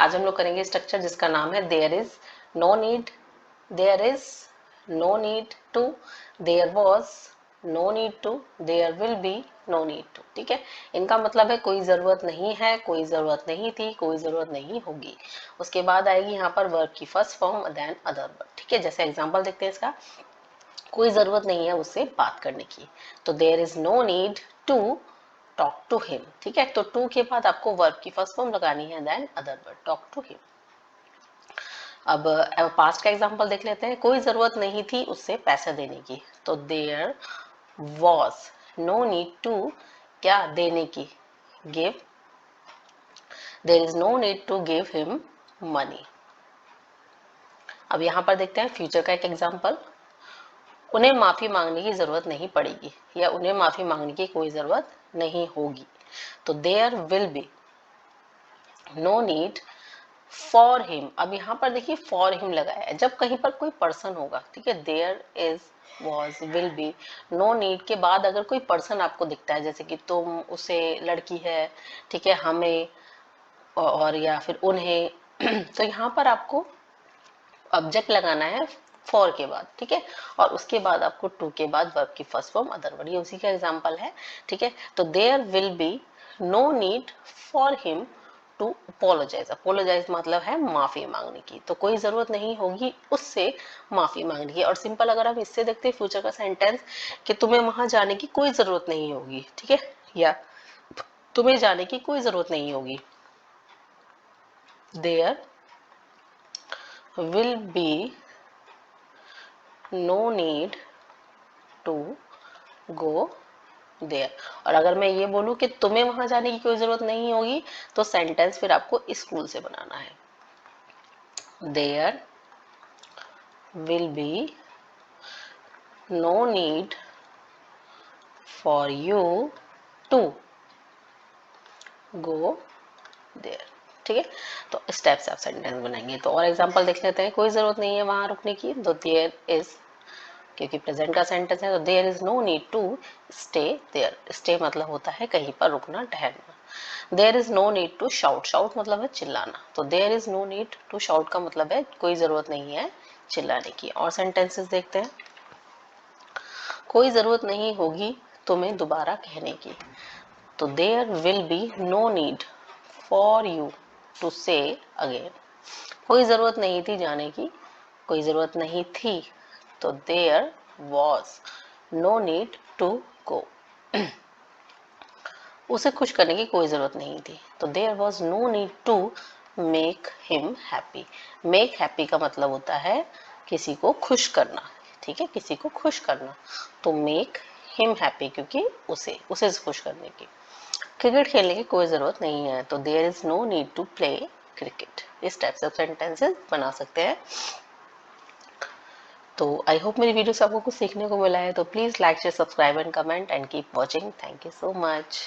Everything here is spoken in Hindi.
आज हम लोग करेंगे स्ट्रक्चर जिसका नाम है there is no need, there is no need to, there was no need to, there will be no need to. ठीक है, इनका मतलब है कोई जरूरत नहीं है, कोई जरूरत नहीं थी, कोई जरूरत नहीं होगी। उसके बाद आएगी यहाँ पर वर्ब की first form then other verb. ठीक है, जैसे एग्जांपल देखते हैं इसका, कोई जरूरत नहीं है उससे बात करने की, तो there is no need to talk to him. ठीक है, तो टू के बाद आपको वर्ब की फर्स्ट फॉर्म लगानी है then other verb talk to him. अब पास्ट का एग्जांपल देख लेते हैं, कोई जरूरत नहीं थी उससे पैसे देने की, तो there was no need to क्या देने की, give, there is no need to give him money. अब यहां पर देखते हैं फ्यूचर का एक एग्जांपल, उन्हें माफी मांगने की जरूरत नहीं पड़ेगी या उन्हें माफी मांगने की कोई जरूरत नहीं होगी, तो there will be no need for him. अब यहाँ पर देखिए फॉर हिम लगाया है, जब कहीं पर कोई पर्सन होगा, ठीक है, there is was will be, no need के बाद अगर कोई पर्सन आपको दिखता है, जैसे कि तुम, उसे, लड़की है, ठीक है, हमें और या फिर उन्हें तो यहाँ पर आपको ऑब्जेक्ट लगाना है फॉर के बाद। ठीक है, और उसके बाद आपको टू के बाद वर्ब की फर्स्ट फॉर्म अदर वर्ड, ये उसी का एग्जांपल है। ठीक है, तो there will be no need for him to apologise. Apologise मतलब है माफी मांगने की, तो कोई जरूरत नहीं होगी उससे माफी मांगने की। और सिंपल अगर हम इससे देखते हैं फ्यूचर का सेंटेंस कि तुम्हें वहां जाने की कोई जरूरत नहीं होगी, ठीक है, या तुम्हें जाने की कोई जरूरत नहीं होगी, there will be no need to go there. और अगर मैं ये बोलूं कि तुम्हें वहां जाने की कोई जरूरत नहीं होगी, तो सेंटेंस फिर आपको स्कूल से बनाना है, there will be no need for you to go there. ठीक है, तो इस टाइप से आप सेंटेंस बनाएंगे। तो और एग्जांपल देख लेते हैं, कोई जरूरत नहीं है वहां रुकने की, तो देयर इज, क्योंकि प्रेजेंट का सेंटेंस है, तो there is no need to stay there. Stay मतलब होता है कहीं पर रुकना, ठहरना। There is no need to shout, shout मतलब है चिल्लाना, तो there is no need to shout का मतलब है कोई जरूरत नहीं है चिल्लाने की। और सेंटेंसेस देखते हैं, कोई जरूरत नहीं होगी तुम्हें दोबारा कहने की, तो there will be no need for you to say again. कोई जरूरत नहीं थी जाने की, कोई जरूरत नहीं थी, तो there was no need to go. उसे खुश करने की कोई जरूरत नहीं थी, तो there was no need to make him happy. Make happy का मतलब होता है किसी को खुश करना, ठीक है, किसी को खुश करना, तो मेक हिम हैप्पी क्योंकि उसे उसे खुश करने की। क्रिकेट खेलने की कोई जरूरत नहीं है, तो there is no need to play cricket. इस टाइप से सेंटेंसेस बना सकते हैं। तो आई होप मेरी वीडियो से आपको कुछ सीखने को मिला है, तो please like share subscribe and comment and keep watching. Thank you so much.